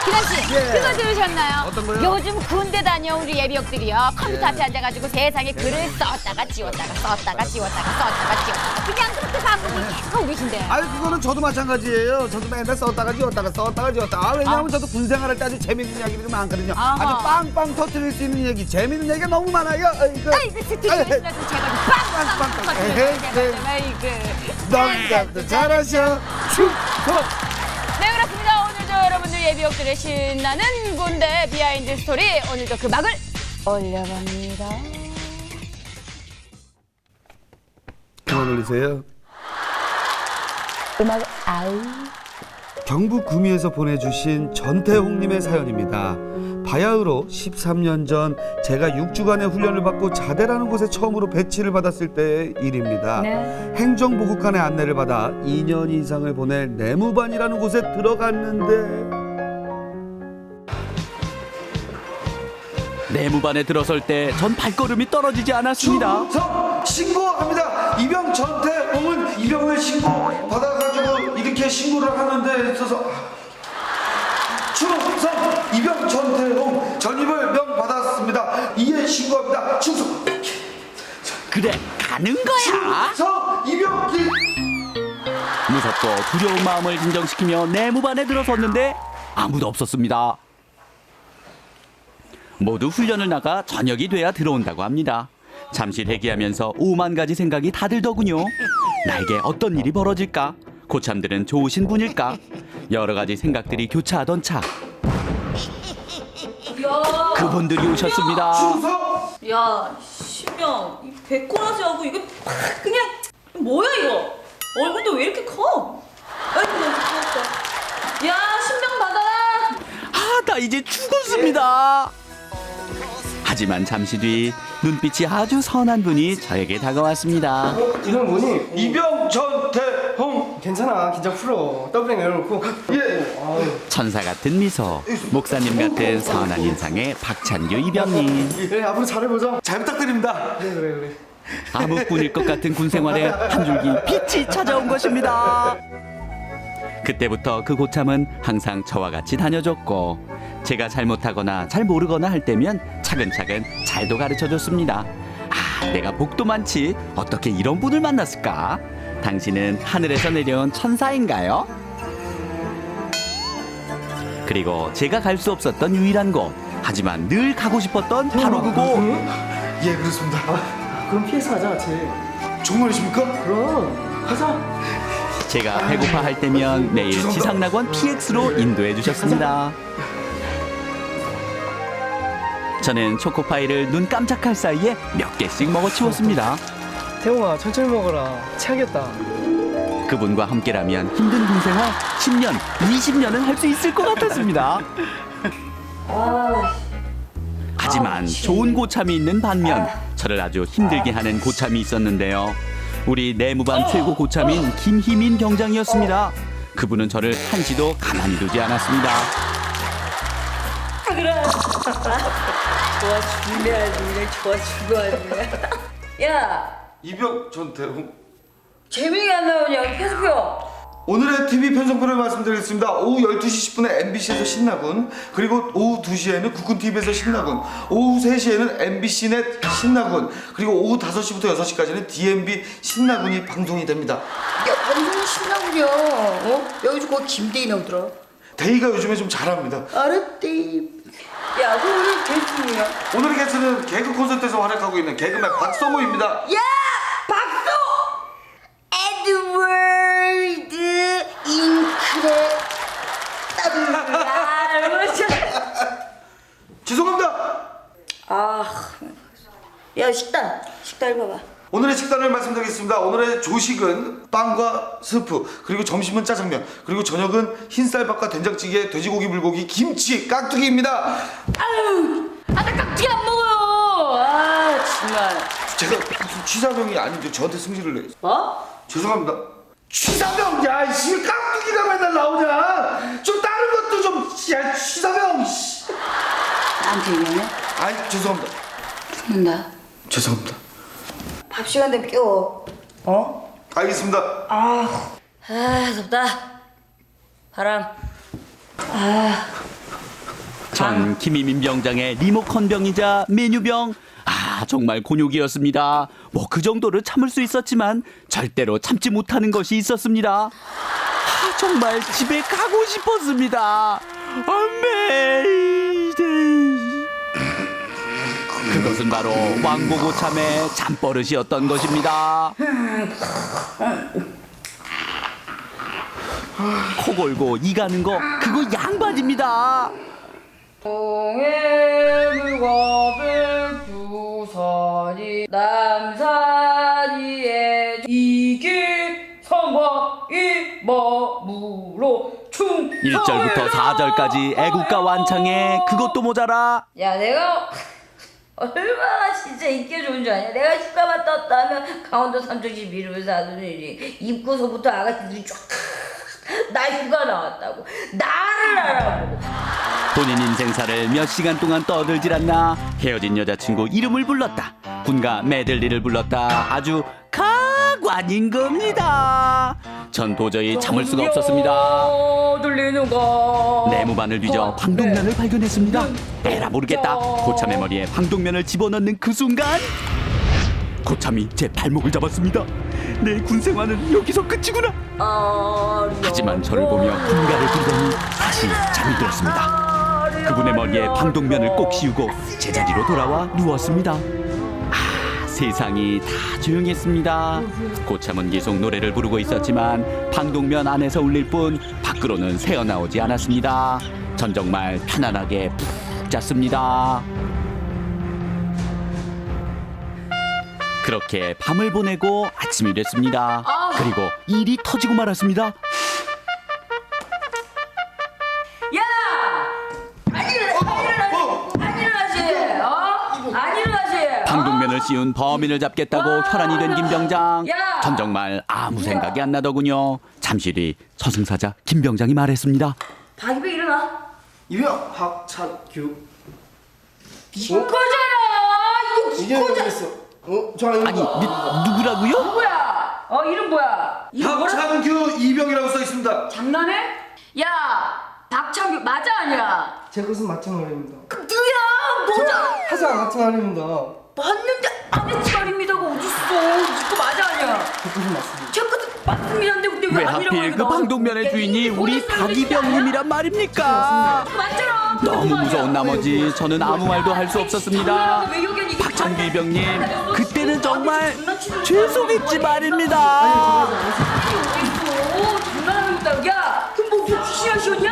기란 씨, 예. 그거 들으셨나요? 어떤 거요? 요즘 군대 다녀온 우리 예비역들이요. 컴퓨터 앞에 앉아가지고 세상에 글을 썼다가 지웠다가 썼다가 지웠다가 썼다가 지웠다가 그냥 그렇게 반복을 계속 하고 계신데요. 아니 그거는 저도 마찬가지예요. 저도 맨날 썼다가 지웠다가 썼다가 지웠다가. 왜냐하면 저도 군 생활할 때 아주 재밌는 이야기들이 많거든요. 아하. 아주 빵빵 터뜨릴 수 있는 얘기, 재밌는 얘기가 너무 많아요. 아이고, 스티커라도 제발 빵빵빵 빵빵빵. 터뜨려요. 제발, 아이고. 농담도 잘하셔. 축복. 네, 그렇습니다. 오늘도 여러분들 예비역들의 신나는 군대 비하인드 스토리, 오늘도 그 막을 올려봅니다. 그만 올리세요. 음악 아우. 경북 구미에서 보내주신 전태홍님의 사연입니다. 바야흐로 13년 전 제가 6주간의 훈련을 받고 자대라는 곳에 처음으로 배치를 받았을 때의 일입니다. 네. 행정보급관의 안내를 받아 2년 이상을 보낼 내무반이라는 곳에 들어갔는데 내무반에 들어설 때 전 발걸음이 떨어지지 않았습니다. 충성 신고합니다. 이병 전태홍은 이병을 신고 받아가지고 이렇게 신고를 하는 데 있어서 충성 이병 전태홍 전입을 명 받았습니다. 이에 신고합니다. 충성 그래, 가는 거야. 충성 이병 길 무섭고 두려운 마음을 진정시키며 내무반에 들어섰는데 아무도 없었습니다. 모두 훈련을 나가 저녁이 돼야 들어온다고 합니다. 잠시 대기하면서 오만 가지 생각이 다 들더군요. 나에게 어떤 일이 벌어질까? 고참들은 좋으신 분일까? 여러 가지 생각들이 교차하던 차. 야, 그분들이 오셨습니다. 충성 야, 신명, 이 배꼽라지하고 이게 팍 그냥 뭐야 이거? 얼굴도 왜 이렇게 커? 아이고 너무 부끄럽다. 야, 신명 받아라. 아, 나 이제 죽었습니다. 하지만 잠시 뒤 눈빛이 아주 선한 분이 저에게 다가왔습니다. 이름 뭐니? 이병 전태홍 괜찮아, 긴장 풀어. 더블링 내려놓고. 예 천사 같은 미소, 목사님 같은 선한 인상의 박찬규 이병님. 그래, 앞으로 잘해보자. 잘 부탁드립니다. 그래. 암흑군일 것 같은 군 생활에 한 줄기 빛이 찾아온 것입니다. 그때부터 그 고참은 항상 저와 같이 다녀줬고 제가 잘못하거나 잘 모르거나 할 때면 차근차근 잘도 가르쳐줬습니다. 아, 내가 복도 많지 어떻게 이런 분을 만났을까? 당신은 하늘에서 내려온 천사인가요? 그리고 제가 갈 수 없었던 유일한 곳, 하지만 늘 가고 싶었던 바로 그곳. 예 그렇습니다. 그럼 PS 하자, 같이. 정말이십니까? 그럼, 하자. 제가 배고파 할 때면 매일 지상낙원 PX로 인도해 주셨습니다. 저는 초코파이를 눈 깜짝할 사이에 몇 개씩 먹어치웠습니다. 태용아, 천천히 먹어라. 체하겠다. 그분과 함께라면 힘든 군생활 10년, 20년은 할 수 있을 것 같았습니다. 하지만 좋은 고참이 있는 반면 저를 아주 힘들게 하는 고참이 있었는데요. 우리 내무반 최고 고참인 김희민 경장이었습니다. 그분은 저를 한시도 가만히 두지 않았습니다. 그래. 좋아 죽네 아주 그냥 좋아 죽어 아주 그냥. 야, 이병 전태홍 재민이 안 나오냐? 계속해요. 오늘의 TV 편성표를 말씀드리겠습니다. 오후 12시 10분에 MBC에서 신나군, 그리고 오후 2시에는 국군TV에서 신나군, 오후 3시에는 MBC넷 신나군, 그리고 오후 5시부터 6시까지는 DMB 신나군이 방송이 됩니다. 야, 방송이 신나군요. 어? 여기서 거기 김대희 나오더라. 데이가 요즘에 좀 잘합니다. 알았대. 야, 그 오늘 게스트냐? 오늘의 게스트는 개그 콘서트에서 활약하고 있는 개그맨 박성호입니다. 야, 박수! 에드워드 잉크레 죄송합니다. 야, 식단 읽어봐. 오늘의 식단을 말씀드리겠습니다. 오늘의 조식은 빵과 스프, 그리고 점심은 짜장면, 그리고 저녁은 흰쌀밥과 된장찌개, 돼지고기, 불고기, 김치, 깍두기입니다. 나 깍두기 안 먹어요. 아, 정말. 제가 무슨 취사병이 아닌데 저한테 승질을 내요. 뭐? 죄송합니다. 취사병, 야, 이씨, 깍두기가 맨날 나오냐? 좀 다른 것도 좀, 야, 취사병, 씨. 나한테 얘기하냐? 아이, 죄송합니다. 죽는다. 죄송합니다. 밥 시간 되면 깨워. 어? 알겠습니다. 아, 덥다. 바람. 전 김희민 병장의 리모컨 병이자 메뉴병. 아, 정말 곤욕이었습니다. 뭐 그 정도를 참을 수 있었지만 절대로 참지 못하는 것이 있었습니다. 아, 정말 집에 가고 싶었습니다. 그것은 바로 왕고고참의 잠버릇이었던 것입니다. 코 골고 이 가는 거 그거 양반입니다. 동해물과 백두산이 남산이에 이길 성과 이마무로 충 1절부터 4절까지 애국가 완창에 그것도 모자라 야 내가 얼마나 진짜 인기 좋은 줄 아냐. 내가 휴가만 떴다면 강원도 삼척시 미루면서 하는 일이 입구서부터 아가씨들이 쫙 나 휴가 나왔다고 나를 알아보고. 본인 인생사를 몇 시간 동안 떠들질 않나 헤어진 여자친구 이름을 불렀다. 군가 메들리를 불렀다. 아주 가관인 겁니다. 전 도저히 참을 수가 없었습니다. 들리는 거 내무반을 뒤져 방독면을 발견했습니다. 에라 모르겠다. 고참의 머리에 방독면을 집어넣는 그 순간 고참이 제 발목을 잡았습니다. 내 군생활은 여기서 끝이구나. 하지만 저를 보며 군가를 들더니 다시 잠이 들었습니다. 그분의 머리에 방독면을 꼭 씌우고 제자리로 돌아와 누웠습니다. 아, 세상이 다 조용했습니다. 고참은 계속 노래를 부르고 있었지만 방독면 안에서 울릴 뿐 밖으로는 새어나오지 않았습니다. 전 정말 편안하게 푹 잤습니다. 그렇게 밤을 보내고 아침이 됐습니다. 그리고 일이 터지고 말았습니다. 야! 안 일어나지! 방독면을 씌운 범인을 잡겠다고 혈안이 된 김 병장. 야! 전 정말 아무 생각이 안 나더군요. 잠시 뒤 저승사자 김 병장이 말했습니다. 박이배 일어나. 이병 박찬규. 이거잖아! 이게 뭐겠어? 저 아니 누구라고요? 누구야? 이름 뭐야? 이름 뭐라? 박창규 이병이라고 써 있습니다. 장난해? 야! 박창규 맞아 아니야? 제 것은 마찬 말입니다. 누야! 뭐야? 하자 같은 말입니다. 맞는데 안 했지 말입니다가 어딨어? 이거 맞아 아니야? 제 것은 맞습니다. 제 것도 맞습니다인데 근데 왜 하필 그 방독면의 주인이 우리 박이병님이란 말입니까? 맞잖아. 너무 무서운 나머지 저는 아무 말도 할 수 없었습니다. 박창규 이병님, 그때는 정말 죄송했지 말입니다. 장난하고 있다. 야, 그럼 뭐 귀신이야 시원이야?